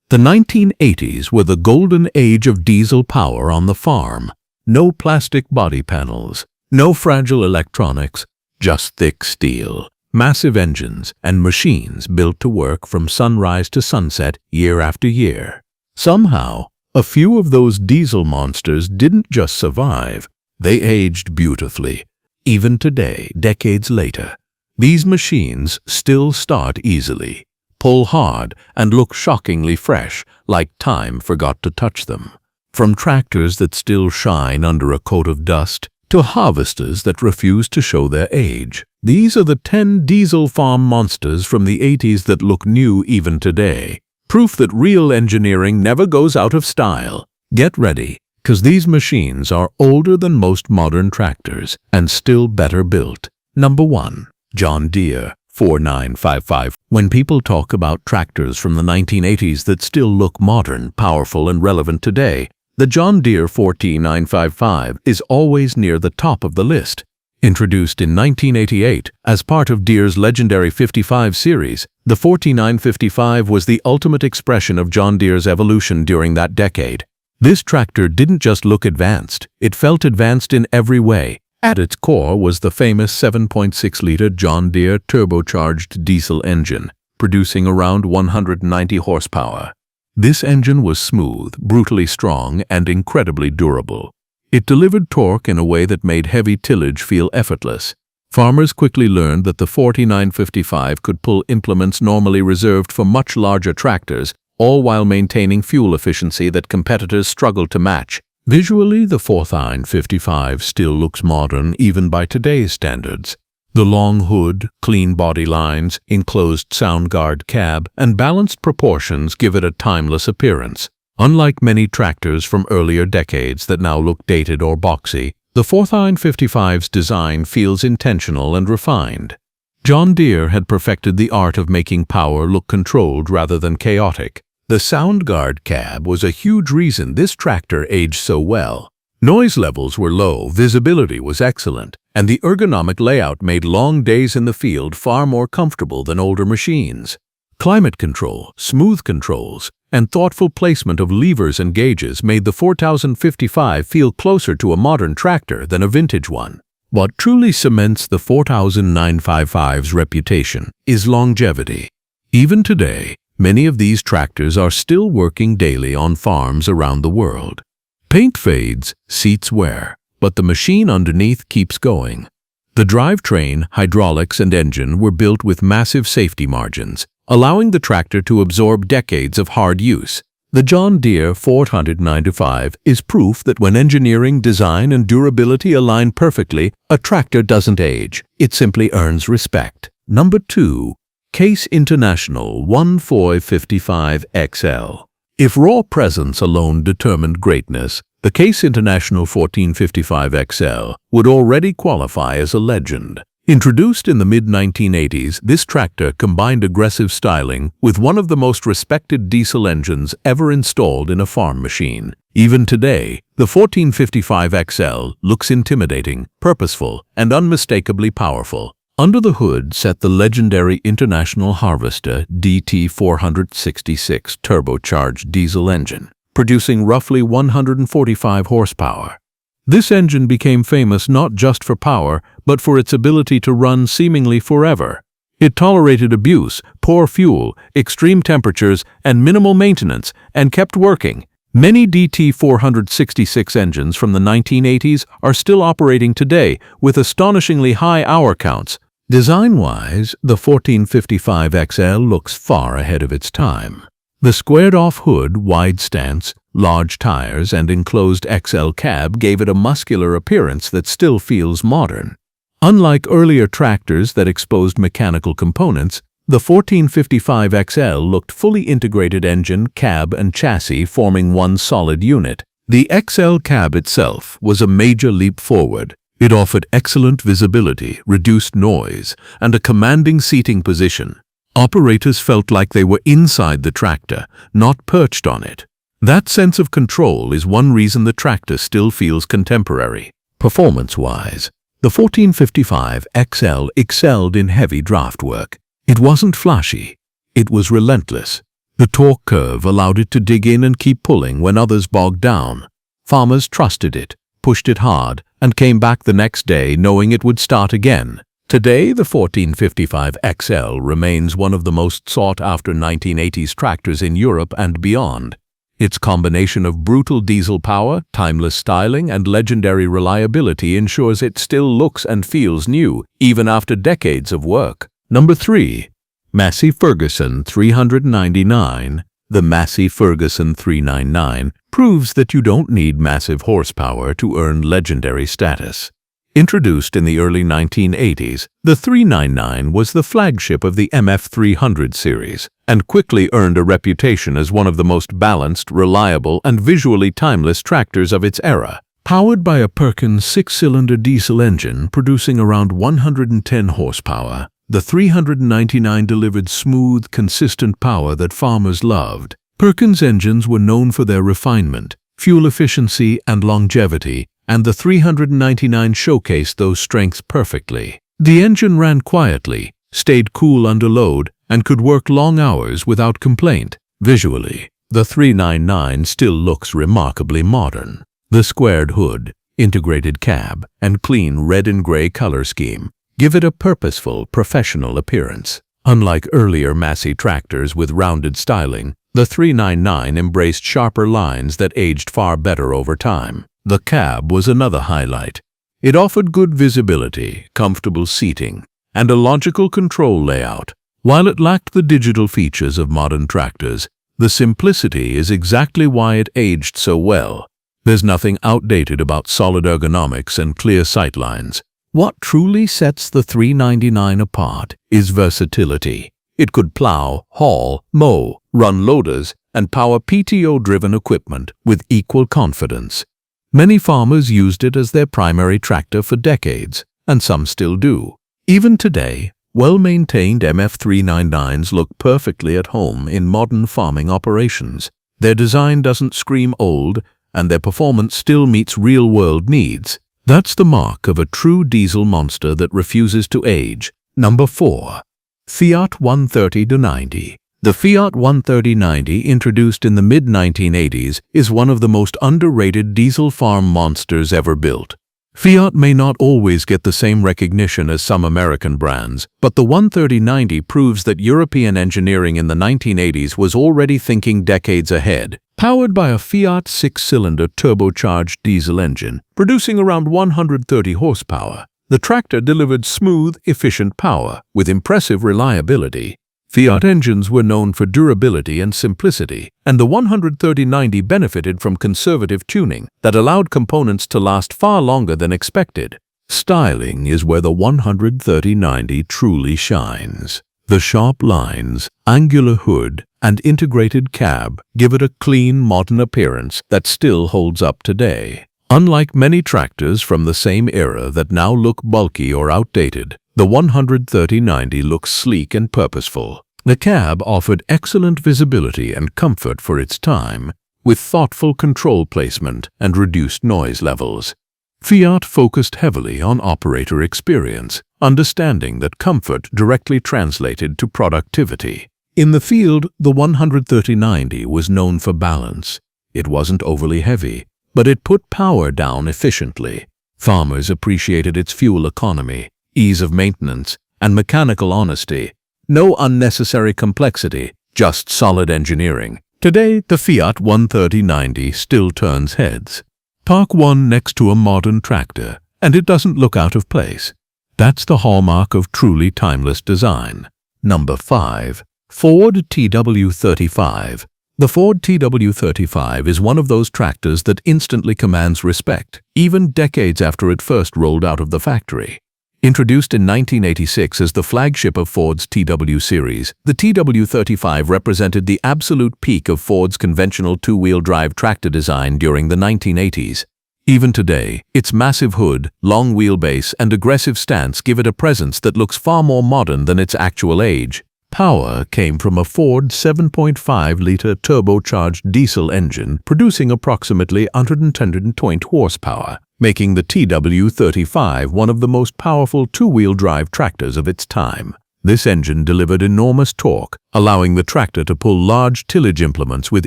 The 1980s were the golden age of diesel power on the farm. No plastic body panels, no fragile electronics, just thick steel, massive engines, and machines built to work from sunrise to sunset year after year. Somehow, a few of those diesel monsters didn't just survive, they aged beautifully. Even today, decades later, these machines still start easily, pull hard, and look shockingly fresh, like time forgot to touch them. From tractors that still shine under a coat of dust, to harvesters that refuse to show their age. These are the 10 diesel farm monsters from the 80s that look new even today. Proof that real engineering never goes out of style. Get ready, because these machines are older than most modern tractors and still better built. Number 1. John Deere 4955. When people talk about tractors from the 1980s that still look modern, powerful, and relevant today, the John Deere 4955 is always near the top of the list. Introduced in 1988 as part of Deere's legendary 55 series, the 4955 was the ultimate expression of John Deere's evolution during that decade. This tractor didn't just look advanced, it felt advanced in every way. At its core was the famous 7.6-liter John Deere turbocharged diesel engine, producing around 190 horsepower. This engine was smooth, brutally strong, and incredibly durable. It delivered torque in a way that made heavy tillage feel effortless. Farmers quickly learned that the 4955 could pull implements normally reserved for much larger tractors, all while maintaining fuel efficiency that competitors struggled to match. Visually, the 4955 still looks modern even by today's standards. The long hood, clean body lines, enclosed sound guard cab, and balanced proportions give it a timeless appearance. Unlike many tractors from earlier decades that now look dated or boxy, the 4955's design feels intentional and refined. John Deere had perfected the art of making power look controlled rather than chaotic. The sound guard cab was a huge reason this tractor aged so well. Noise levels were low, visibility was excellent, and the ergonomic layout made long days in the field far more comfortable than older machines. Climate control, smooth controls, and thoughtful placement of levers and gauges made the 4055 feel closer to a modern tractor than a vintage one. What truly cements the 4955's reputation is longevity. Even today, many of these tractors are still working daily on farms around the world. Paint fades, seats wear, but the machine underneath keeps going. The drivetrain, hydraulics, and engine were built with massive safety margins, allowing the tractor to absorb decades of hard use. The John Deere 495 is proof that when engineering, design, and durability align perfectly, a tractor doesn't age, it simply earns respect. Number 2. Case International 1455XL. If raw presence alone determined greatness, the Case International 1455XL would already qualify as a legend. Introduced in the mid-1980s, this tractor combined aggressive styling with one of the most respected diesel engines ever installed in a farm machine. Even today, the 1455XL looks intimidating, purposeful, and unmistakably powerful. Under the hood sat the legendary International Harvester DT466 turbocharged diesel engine, producing roughly 145 horsepower. This engine became famous not just for power, but for its ability to run seemingly forever. It tolerated abuse, poor fuel, extreme temperatures, and minimal maintenance, and kept working. Many DT466 engines from the 1980s are still operating today with astonishingly high hour counts. Design-wise, the 1455XL looks far ahead of its time. The squared-off hood, wide stance, large tires, and enclosed XL cab gave it a muscular appearance that still feels modern. Unlike earlier tractors that exposed mechanical components, the 1455XL looked fully integrated engine, cab, and chassis forming one solid unit. The XL cab itself was a major leap forward. It offered excellent visibility, reduced noise, and a commanding seating position. Operators felt like they were inside the tractor, not perched on it. That sense of control is one reason the tractor still feels contemporary. Performance-wise, the 1455XL excelled in heavy draft work. It wasn't flashy. It was relentless. The torque curve allowed it to dig in and keep pulling when others bogged down. Farmers trusted it, pushed it hard, and came back the next day knowing it would start again. Today, the 1455 XL remains one of the most sought-after 1980s tractors in Europe and beyond. Its combination of brutal diesel power, timeless styling, and legendary reliability ensures it still looks and feels new, even after decades of work. Number 3. Massey Ferguson 399. The Massey Ferguson 399 proves that you don't need massive horsepower to earn legendary status. Introduced in the early 1980s, the 399 was the flagship of the MF300 series and quickly earned a reputation as one of the most balanced, reliable, and visually timeless tractors of its era. Powered by a Perkins 6-cylinder diesel engine producing around 110 horsepower, the 399 delivered smooth, consistent power that farmers loved. Perkins engines were known for their refinement, fuel efficiency, and longevity, and the 399 showcased those strengths perfectly. The engine ran quietly, stayed cool under load, and could work long hours without complaint. Visually, the 399 still looks remarkably modern. The squared hood, integrated cab, and clean red and gray color scheme give it a purposeful, professional appearance. Unlike earlier Massey tractors with rounded styling, the 399 embraced sharper lines that aged far better over time. The cab was another highlight. It offered good visibility, comfortable seating, and a logical control layout. While it lacked the digital features of modern tractors, the simplicity is exactly why it aged so well. There's nothing outdated about solid ergonomics and clear sightlines. What truly sets the 399 apart is versatility. It could plow, haul, mow, run loaders, and power PTO-driven equipment with equal confidence. Many farmers used it as their primary tractor for decades, and some still do. Even today, well-maintained MF399s look perfectly at home in modern farming operations. Their design doesn't scream old, and their performance still meets real-world needs. That's the mark of a true diesel monster that refuses to age. Number 4. Fiat 130-90. The Fiat 130-90, introduced in the mid-1980s, is one of the most underrated diesel farm monsters ever built. Fiat may not always get the same recognition as some American brands, but the 130-90 proves that European engineering in the 1980s was already thinking decades ahead. Powered by a Fiat 6-cylinder turbocharged diesel engine, producing around 130 horsepower, the tractor delivered smooth, efficient power with impressive reliability. Fiat engines were known for durability and simplicity, and the 130-90 benefited from conservative tuning that allowed components to last far longer than expected. Styling is where the 130-90 truly shines. The sharp lines, angular hood, and integrated cab give it a clean, modern appearance that still holds up today. Unlike many tractors from the same era that now look bulky or outdated, the 130-90 looks sleek and purposeful. The cab offered excellent visibility and comfort for its time, with thoughtful control placement and reduced noise levels. Fiat focused heavily on operator experience, understanding that comfort directly translated to productivity. In the field, the 130-90 was known for balance. It wasn't overly heavy, but it put power down efficiently. Farmers appreciated its fuel economy, ease of maintenance, and mechanical honesty. No unnecessary complexity, just solid engineering. Today, the Fiat 130-90 still turns heads. Park one next to a modern tractor, and it doesn't look out of place. That's the hallmark of truly timeless design. Number 5. Ford TW35. The Ford TW35 is one of those tractors that instantly commands respect, even decades after it first rolled out of the factory. Introduced in 1986 as the flagship of Ford's TW series, the TW35 represented the absolute peak of Ford's conventional two-wheel drive tractor design during the 1980s. Even today, its massive hood, long wheelbase, and aggressive stance give it a presence that looks far more modern than its actual age. Power came from a Ford 7.5-liter turbocharged diesel engine producing approximately 120 horsepower, making the TW35 one of the most powerful two-wheel drive tractors of its time. This engine delivered enormous torque, allowing the tractor to pull large tillage implements with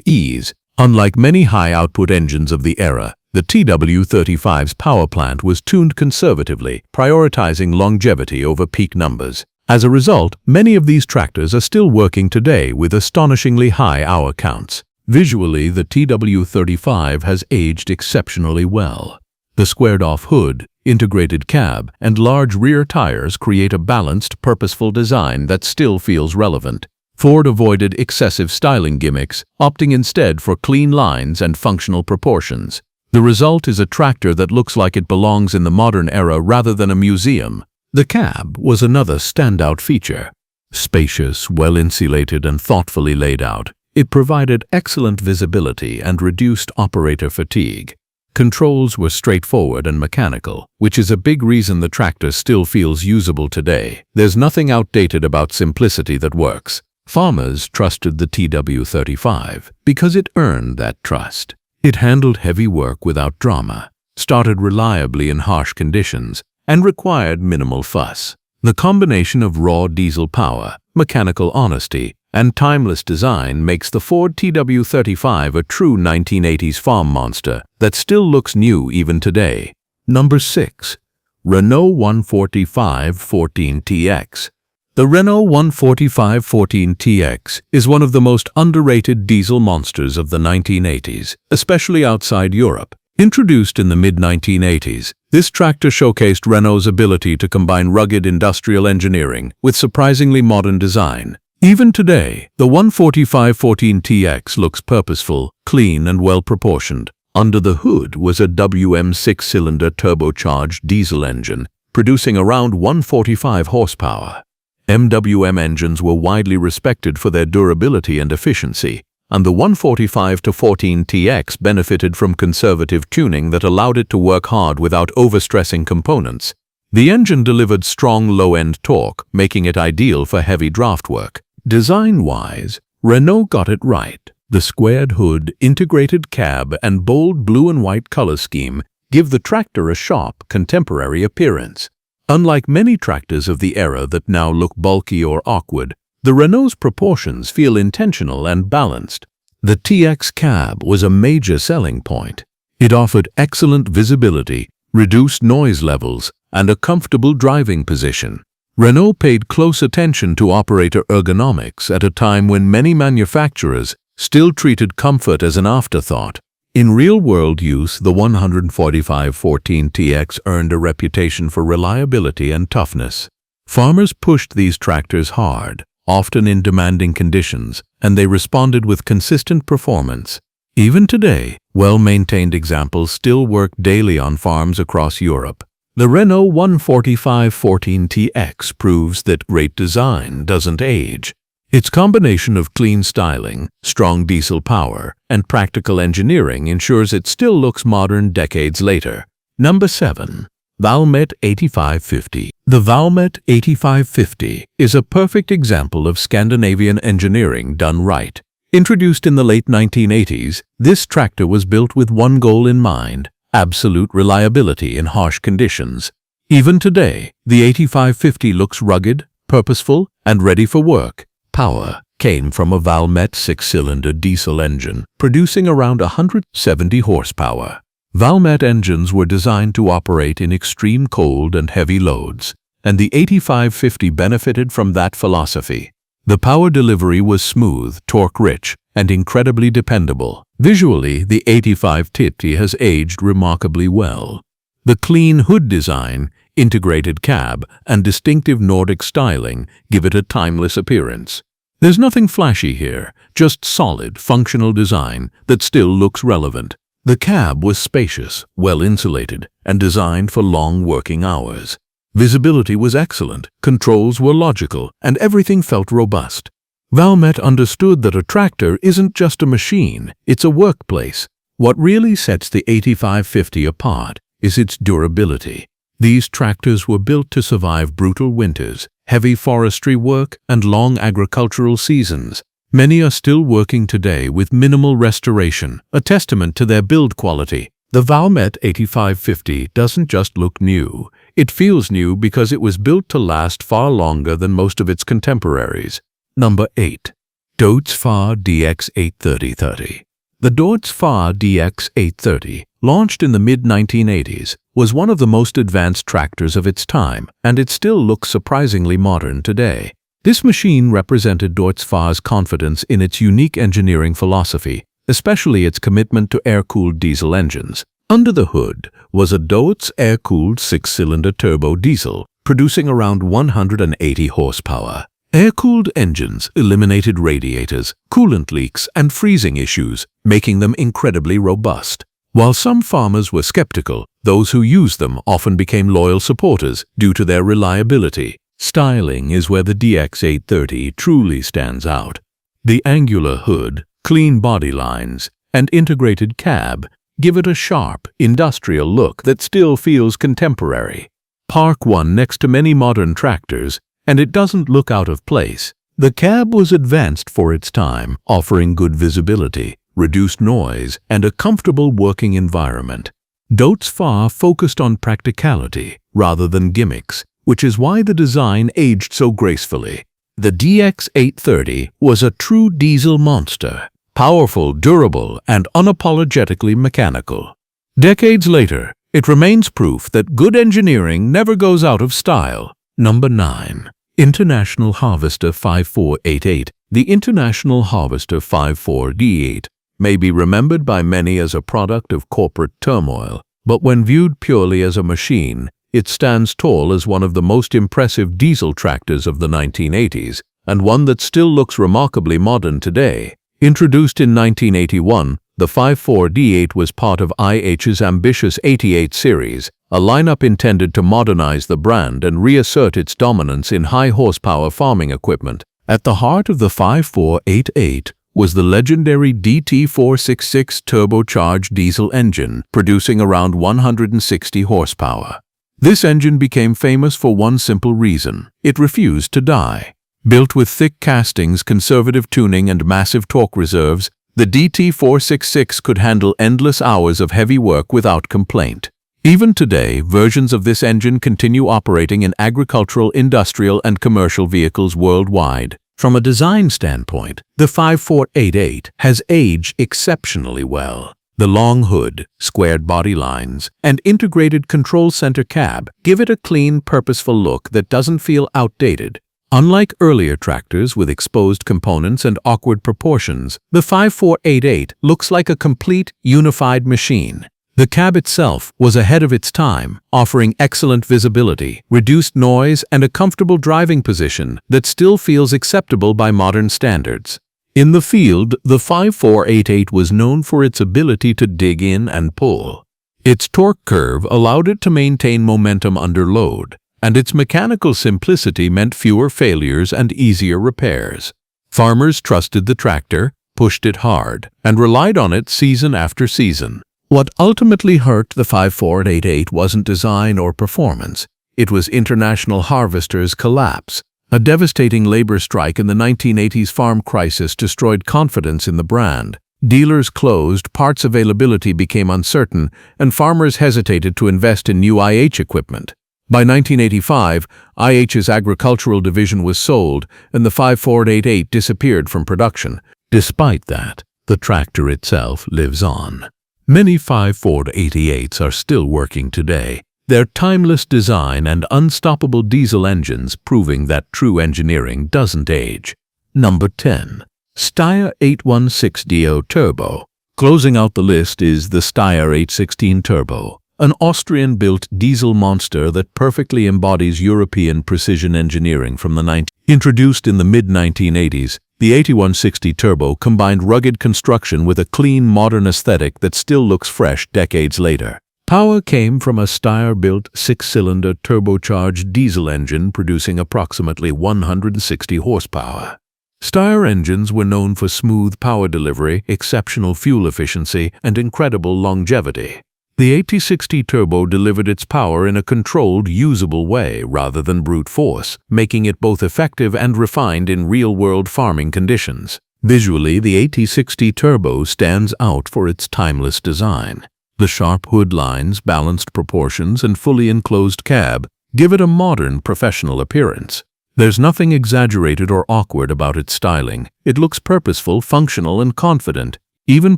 ease. Unlike many high-output engines of the era, the TW35's power plant was tuned conservatively, prioritizing longevity over peak numbers. As a result, many of these tractors are still working today with astonishingly high hour counts. Visually, the TW35 has aged exceptionally well. The squared-off hood, integrated cab, and large rear tires create a balanced, purposeful design that still feels relevant. Ford avoided excessive styling gimmicks, opting instead for clean lines and functional proportions. The result is a tractor that looks like it belongs in the modern era rather than a museum. The cab was another standout feature. Spacious, well-insulated, and thoughtfully laid out, it provided excellent visibility and reduced operator fatigue. Controls were straightforward and mechanical, which is a big reason the tractor still feels usable today. There's nothing outdated about simplicity that works. Farmers trusted the TW35 because it earned that trust. It handled heavy work without drama, started reliably in harsh conditions, and required minimal fuss. The combination of raw diesel power, mechanical honesty, and timeless design makes the Ford TW35 a true 1980s farm monster that still looks new even today. Number 6. Renault 145/14 TX. The Renault 145/14 TX is one of the most underrated diesel monsters of the 1980s, especially outside Europe. Introduced in the mid-1980s, this tractor showcased Renault's ability to combine rugged industrial engineering with surprisingly modern design. Even today, the 145/14 TX looks purposeful, clean, and well-proportioned. Under the hood was a WM 6-cylinder turbocharged diesel engine, producing around 145 horsepower. MWM engines were widely respected for their durability and efficiency, and the 145/14 TX benefited from conservative tuning that allowed it to work hard without overstressing components. The engine delivered strong low-end torque, making it ideal for heavy draft work. Design-wise, Renault got it right. The squared hood, integrated cab, and bold blue and white color scheme give the tractor a sharp, contemporary appearance. Unlike many tractors of the era that now look bulky or awkward, the Renault's proportions feel intentional and balanced. The TX cab was a major selling point. It offered excellent visibility, reduced noise levels, and a comfortable driving position. Renault paid close attention to operator ergonomics at a time when many manufacturers still treated comfort as an afterthought. In real-world use, the 145/14 TX earned a reputation for reliability and toughness. Farmers pushed these tractors hard, often in demanding conditions, and they responded with consistent performance. Even today, well-maintained examples still work daily on farms across Europe. The Renault 145/14 TX proves that great design doesn't age. Its combination of clean styling, strong diesel power, and practical engineering ensures it still looks modern decades later. Number 7. Valmet 8550. The Valmet 8550 is a perfect example of Scandinavian engineering done right. Introduced in the late 1980s, this tractor was built with one goal in mind: absolute reliability in harsh conditions. Even today, the 8550 looks rugged, purposeful, and ready for work. Power came from a Valmet 6-cylinder diesel engine, producing around 170 horsepower. Valmet engines were designed to operate in extreme cold and heavy loads, and the 8550 benefited from that philosophy. The power delivery was smooth, torque-rich, and incredibly dependable. Visually, the 8550 has aged remarkably well. The clean hood design, integrated cab, and distinctive Nordic styling give it a timeless appearance. There's nothing flashy here, just solid, functional design that still looks relevant. The cab was spacious, well-insulated, and designed for long working hours. Visibility was excellent, controls were logical, and everything felt robust. Valmet understood that a tractor isn't just a machine, it's a workplace. What really sets the 8550 apart is its durability. These tractors were built to survive brutal winters, heavy forestry work, and long agricultural seasons. Many are still working today with minimal restoration, a testament to their build quality. The Valmet 8550 doesn't just look new, it feels new because it was built to last far longer than most of its contemporaries. Number 8. Deutz-Fahr DX 830. The Deutz-Fahr DX 830, launched in the mid-1980s, was one of the most advanced tractors of its time, and it still looks surprisingly modern today. This machine represented Deutz-Fahr's confidence in its unique engineering philosophy, especially its commitment to air-cooled diesel engines. Under the hood was a Deutz air-cooled six-cylinder turbo diesel, producing around 180 horsepower. Air-cooled engines eliminated radiators, coolant leaks, and freezing issues, making them incredibly robust. While some farmers were skeptical, those who used them often became loyal supporters due to their reliability. Styling is where the DX 830 truly stands out. The angular hood, clean body lines, and integrated cab give it a sharp, industrial look that still feels contemporary. Park one next to many modern tractors, and it doesn't look out of place. The cab was advanced for its time, offering good visibility, reduced noise, and a comfortable working environment. Deutz-Fahr focused on practicality rather than gimmicks, which is why the design aged so gracefully. The DX 830 was a true diesel monster, powerful, durable, and unapologetically mechanical. Decades later, it remains proof that good engineering never goes out of style. Number 9. International Harvester 5488. The International Harvester 54D8 may be remembered by many as a product of corporate turmoil, but when viewed purely as a machine, it stands tall as one of the most impressive diesel tractors of the 1980s, and one that still looks remarkably modern today. Introduced in 1981, the 54D8 was part of IH's ambitious 88 series, a lineup intended to modernize the brand and reassert its dominance in high-horsepower farming equipment. At the heart of the 5488 was the legendary DT466 turbocharged diesel engine, producing around 160 horsepower. This engine became famous for one simple reason: it refused to die. Built with thick castings, conservative tuning, and massive torque reserves, the DT466 could handle endless hours of heavy work without complaint. Even today, versions of this engine continue operating in agricultural, industrial, and commercial vehicles worldwide. From a design standpoint, the 5488 has aged exceptionally well. The long hood, squared body lines, and integrated control center cab give it a clean, purposeful look that doesn't feel outdated. Unlike earlier tractors with exposed components and awkward proportions, the 5488 looks like a complete, unified machine. The cab itself was ahead of its time, offering excellent visibility, reduced noise, and a comfortable driving position that still feels acceptable by modern standards. In the field, the 5488 was known for its ability to dig in and pull. Its torque curve allowed it to maintain momentum under load, and its mechanical simplicity meant fewer failures and easier repairs. Farmers trusted the tractor, pushed it hard, and relied on it season after season. What ultimately hurt the 5488 wasn't design or performance. It was International Harvester's collapse. A devastating labor strike in the 1980s farm crisis destroyed confidence in the brand. Dealers closed, parts availability became uncertain, and farmers hesitated to invest in new IH equipment. By 1985, IH's agricultural division was sold, and the 5488 disappeared from production. Despite that, the tractor itself lives on. Many 5488s are still working today, their timeless design and unstoppable diesel engines proving that true engineering doesn't age. Number 10. Steyr 816DO Turbo. Closing out the list is the Steyr 816 Turbo, an Austrian-built diesel monster that perfectly embodies European precision engineering from the 1980s. Introduced in the mid-1980s, the 8160 Turbo combined rugged construction with a clean, modern aesthetic that still looks fresh decades later. Power came from a Steyr-built six-cylinder turbocharged diesel engine producing approximately 160 horsepower. Steyr engines were known for smooth power delivery, exceptional fuel efficiency, and incredible longevity. The 8060 Turbo delivered its power in a controlled, usable way rather than brute force, making it both effective and refined in real-world farming conditions. Visually, the 8060 Turbo stands out for its timeless design. The sharp hood lines, balanced proportions, and fully enclosed cab give it a modern, professional appearance. There's nothing exaggerated or awkward about its styling. It looks purposeful, functional, and confident. Even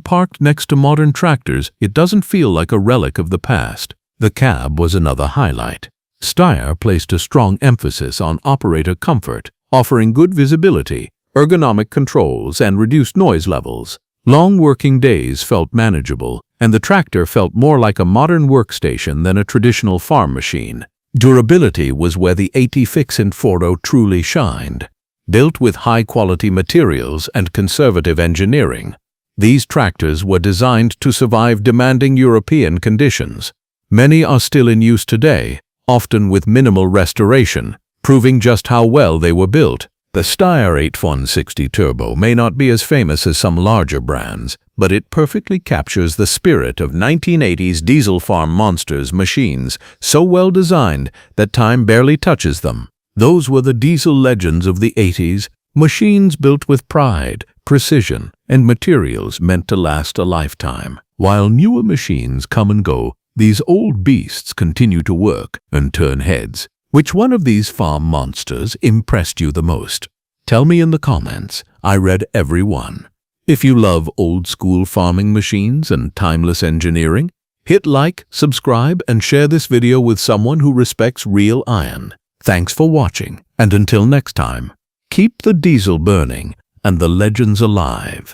parked next to modern tractors, it doesn't feel like a relic of the past. The cab was another highlight. Steyr placed a strong emphasis on operator comfort, offering good visibility, ergonomic controls, and reduced noise levels. Long working days felt manageable, and the tractor felt more like a modern workstation than a traditional farm machine. Durability was where the 80 Fixant 4.0 truly shined. Built with high-quality materials and conservative engineering, these tractors were designed to survive demanding European conditions. Many are still in use today, often with minimal restoration, proving just how well they were built. The Steyr 860 Turbo may not be as famous as some larger brands, but it perfectly captures the spirit of 1980s diesel farm monsters machines, so well designed that time barely touches them. Those were the diesel legends of the 80s, machines built with pride, precision, and materials meant to last a lifetime. While newer machines come and go, these old beasts continue to work and turn heads. Which one of these farm monsters impressed you the most? Tell me in the comments. I read every one. If you love old-school farming machines and timeless engineering, hit like, subscribe, and share this video with someone who respects real iron. Thanks for watching, and until next time, keep the diesel burning and the legends alive.